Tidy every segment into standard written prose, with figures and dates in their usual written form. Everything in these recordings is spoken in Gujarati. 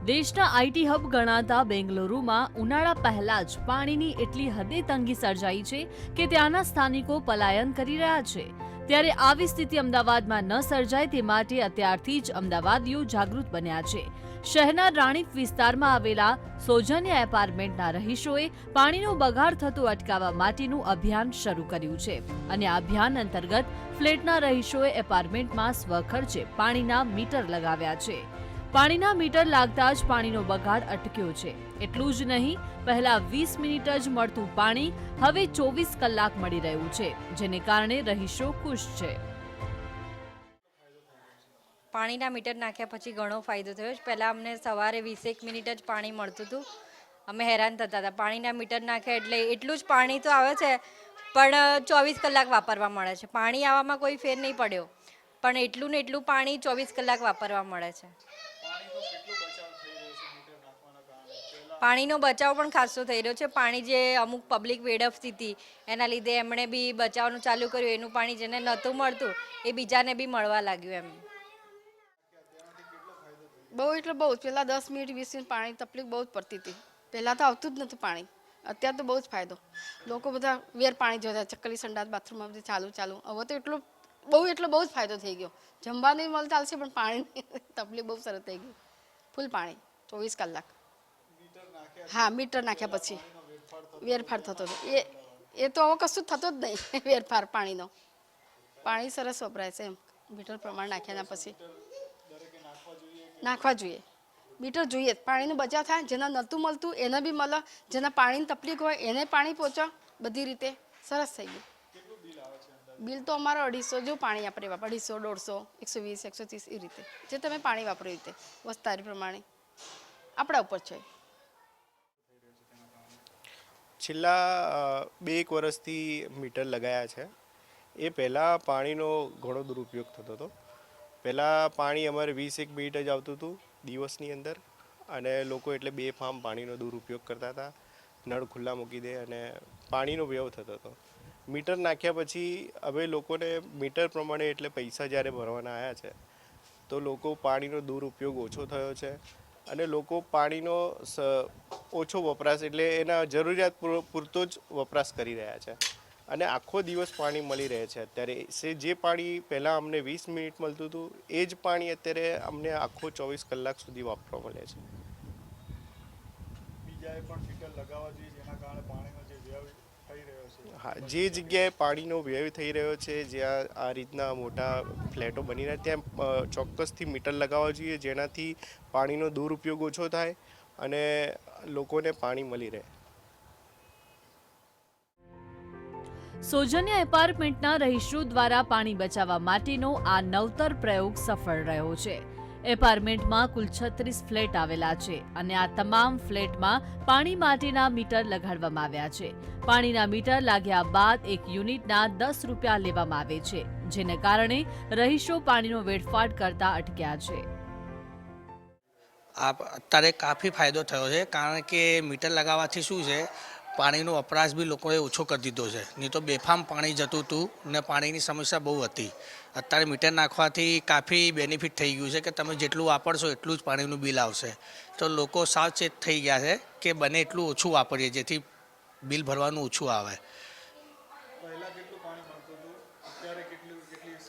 દેશના આઈટી હબ ગણાતા બેંગલુરુમાં ઉનાળા પહેલા જ પાણીની એટલી હદે તંગી સર્જાઈ છે કે ત્યાંના સ્થાનિકો પલાયન કરી રહ્યા છે। ત્યારે આવી સ્થિતિ અમદાવાદમાં ન સર્જાય તે માટે અત્યારથી જ અમદાવાદીઓ જાગૃત બન્યા છે। શહેરના રાણીપ વિસ્તારમાં આવેલા સૌજન્ય એપાર્ટમેન્ટના રહીશોએ પાણીનો બગાડ થતો અટકાવવા માટેનું અભિયાન શરૂ કર્યું છે અને આ અભિયાન અંતર્ગત ફ્લેટના રહીશોએ એપાર્ટમેન્ટમાં સ્વખર્ચે પાણીના મીટર લગાવ્યા છે। પાણીના મીટર લાગતા જ પાણીનો બગાડ અટક્યો છે। એટલું જ નહીં, પહેલા 20 મિનિટ જ મળતું પાણી હવે 24 કલાક મળી રહ્યું છે, જેને કારણે રહીશો ખુશ છે। પાણીના મીટર નાખ્યા પછી ઘણો ફાયદો થયો છે। પહેલાં અમને સવારે 20 મિનિટ જ પાણી મળતું હતું, અમે હેરાન થતા હતા। પાણીના મીટર નાખ્યા એટલે એટલું જ પાણી તો આવે છે, પણ 24 કલાક વાપરવા મળે છે। પાણી આવવામાં કોઈ ફેર નહીં પડ્યો, પણ એટલું ને એટલું પાણી 24 કલાક વાપરવા મળે છે। પાણીનો બચાવ પણ ખાસો થઈ રહ્યો છે। પાણી જે અમુક પબ્લિક વેડફતી હતી એના લીધે એમણે બી બચાવવાનું ચાલુ કર્યું, એનું પાણી જેને નહોતું મળતું એ બીજાને બી મળવા લાગ્યું। એમ બહુ એટલે બહુ જ પહેલાં 10 મિનિટ 20 મિનિટ પાણી તકલીફ બહુ જ પડતી હતી। પહેલાં તો આવતું જ નહોતું પાણી, અત્યારે તો બહુ જ ફાયદો। લોકો બધા વેર પાણી જોતા, ચક્કલી સંડાસ બાથરૂમમાં બધી ચાલુ। હવે તો બહુ જ ફાયદો થઈ ગયો। જમવા નહીં મળે ચાલશે, પણ પાણીની તકલીફ બહુ સરસ થઈ ગઈ। ફૂલ પાણી 24 કલાક। હા, મીટર નાખ્યા પછી વેરફાર થતો હતો એ તો હવે કશું થતો જ નહીં વેરફાર પાણીનો। પાણી સરસ વપરાય છે એમ મીટર પ્રમાણે નાખ્યાના પછી નાખવા જોઈએ। મીટર જોઈએ, પાણીનો બચાવ થાય। જેના નહોતું મળતું એને બી મળે, જેના પાણીની તકલીફ હોય એને પાણી પહોંચે, બધી રીતે સરસ થઈ ગયું। બિલ તો અમારો 250 જો પાણી આપણે 250, 150, 120, 130 એ રીતે જે તમે પાણી વાપરો એ રીતે વસ્તારી પ્રમાણે આપણા ઉપર છે। છેલ્લા 2 વર્ષથી મીટર લગાવ્યા છે। એ પહેલાં પાણીનો ઘણો દુરુપયોગ થતો હતો। પહેલાં પાણી અમારે 21 મિનિટ જ આવતું હતું દિવસની અંદર, અને લોકો એટલે બેફામ પાણીનો દુરુપયોગ કરતા હતા। નળ ખુલ્લા મૂકી દે અને પાણીનો વ્યય થતો હતો। મીટર નાખ્યા પછી હવે લોકોને મીટર પ્રમાણે એટલે પૈસા જ્યારે ભરવાના આવ્યા છે, તો લોકો પાણીનો દુરુપયોગ ઓછો થયો છે અને લોકો પાણીનો ઓછો વપરાશ એટલે એના જરૂરિયાત પૂરતો જ વપરાશ કરી રહ્યા છે અને આખો દિવસ પાણી મળી રહે છે। અત્યારે જે પાણી પહેલાં અમને 20 મિનિટ મળતું હતું એ જ પાણી અત્યારે અમને આખો 24 કલાક સુધી વાપરવા મળે છે। બીજાએ પણ મીટર લગાવવા જોઈએ જેના કારણે પાણીનો જે વ્યય થઈ રહ્યો છે। હા, જે જગ્યાએ પાણીનો વ્યય થઈ રહ્યો છે, જ્યાં આ રીતના મોટા ફ્લેટો બની રહ્યા ત્યાં ચોક્કસથી મીટર લગાવવા જોઈએ, જેનાથી પાણીનો દુરુપયોગ ઓછો થાય અને લોકોને પાણી મળી રહે। સૌજન્ય એપાર્ટમેન્ટના રહીશો દ્વારા પાણી બચાવવા માટેનો આ નવતર પ્રયોગ સફળ રહ્યો છે। એપાર્ટમેન્ટમાં કુલ 36 ફ્લેટ આવેલા છે અને આ તમામ ફ્લેટમાં પાણી માટેના મીટર લગાડવામાં આવ્યા છે। પાણીના મીટર લાગ્યા બાદ એક યુનિટના 10 રૂપિયા લેવામાં આવે છે, જેને કારણે રહીશો પાણીનો વેડફાટ કરતા અટક્યા છે। અત્યારે કાફી ફાયદો થયો છે, કારણ કે મીટર લગાવવાથી શું છે, પાણીનો વપરાશ બી લોકોએ ઓછો કરી દીધો છે। નહીં તો બેફામ પાણી જતું હતું ને પાણીની સમસ્યા બહુ હતી। અત્યારે મીટર નાખવાથી કાફી બેનિફિટ થઈ ગયું છે કે તમે જેટલું વાપરશો એટલું જ પાણીનું બિલ આવશે। તો લોકો સાવચેત થઈ ગયા છે કે બને એટલું ઓછું વાપરીએ જેથી બિલ ભરવાનું ઓછું આવે। પહેલા કેટલું પાણી મળતું હતું, અત્યારે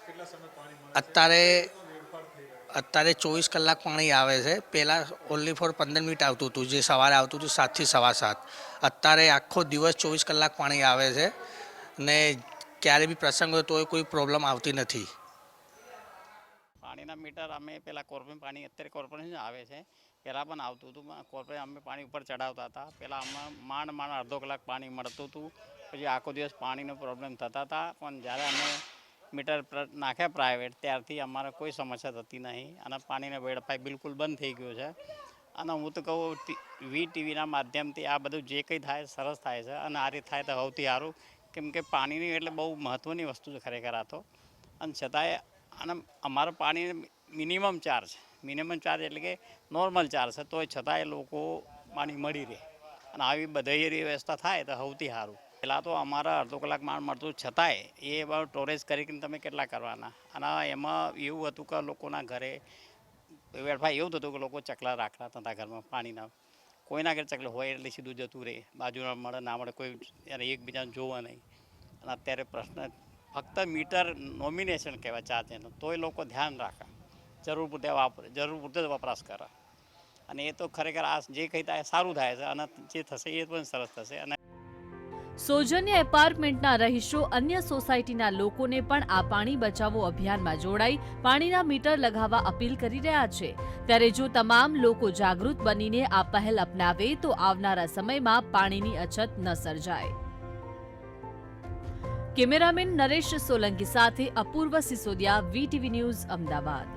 કેટલા સમય પાણી મળે છે? અત્યારે ફેરફાર થઈ રહ્યો છે। અત્યારે 24 કલાક પાણી આવે છે। પહેલાં ઓનલી ફોર 15 મિનિટ આવતું હતું, જે સવારે આવતું હતું 7 થી 7:15। અત્યારે આખો દિવસ 24 કલાક પાણી આવે છે ને ક્યારે બી પ્રસંગ હોય તો કોઈ પ્રોબ્લેમ આવતી નથી। પાણીના મીટર અમે પહેલાં પાણી અત્યારે કોર્પોરેશન આવે છે, પહેલાં પણ આવતું હતું। કોર્પોરેશન અમે પાણી ઉપર ચડાવતા હતા। પહેલાં અમે માંડ અડધો કલાક પાણી મળતું હતું, પછી આખો દિવસ પાણીનો પ્રોબ્લેમ થતા હતા। પણ જ્યારે અમે મીટર નાખ્યા પ્રાઇવેટ, ત્યારથી અમારે કોઈ સમસ્યા થતી નહીં અને પાણીનો વેડફાઈ બિલકુલ બંધ થઈ ગયો છે। અને હું તો કહું ટીવીના માધ્યમથી આ બધું જે કંઈ થાય સરસ થાય છે અને આ રીતે થાય તો સૌથી સારું, કેમ કે પાણીની એટલે બહુ મહત્ત્વની વસ્તુ છે ખરેખર આ તો। અને છતાંય અને અમારો પાણી મિનિમમ ચાર્જ એટલે કે નોર્મલ ચાર્જ છે, તોય છતાંય લોકો પાણી મળી રહે અને આવી બધી વ્યવસ્થા થાય તો સૌથી સારું। પહેલાં તો અમારા અડધો કલાક મળતું, છતાંય એ સ્ટોરેજ કરીને તમે કેટલા કરવાના। અને એમાં એવું હતું કે લોકોના ઘરે વેડફાઈ એવું થતું કે લોકો ચકલા રાખતા હતા ઘરમાં પાણીના, કોઈના ઘરે ચકલો હોય એટલે સીધું જતું રહે, બાજુના મળે ના મળે કોઈ ત્યારે એકબીજાને જોવા નહીં. અને અત્યારે પ્રશ્ન ફક્ત મીટર નોમિનેશન કહેવાય ચાર્જ એનો, તોય લોકો ધ્યાન રાખે, જરૂર પૂરતે વાપરે, જરૂર પૂરતો જ વપરાશ કરે. અને એ તો ખરેખર આ જે કંઈ થાય સારું થાય છે અને જે થશે એ પણ સરસ થશે. અને સૌજન્ય એપાર્ટમેન્ટના રહીશો અન્ય સોસાયટીના લોકોને પણ આ પાણી બચાવો અભિયાનમાં જોડાઈ પાણીના મીટર લગાવવા અપીલ કરી રહ્યા છે. ત્યારે જો તમામ લોકો જાગૃત બનીને આ પહેલ અપનાવે તો આવનારા સમયમાં પાણીની અછત ન સર્જાય. કેમેરામેન નરેશ સોલંકી સાથે અપૂર્વ સિસોદિયા, VTV ન્યૂઝ, અમદાવાદ.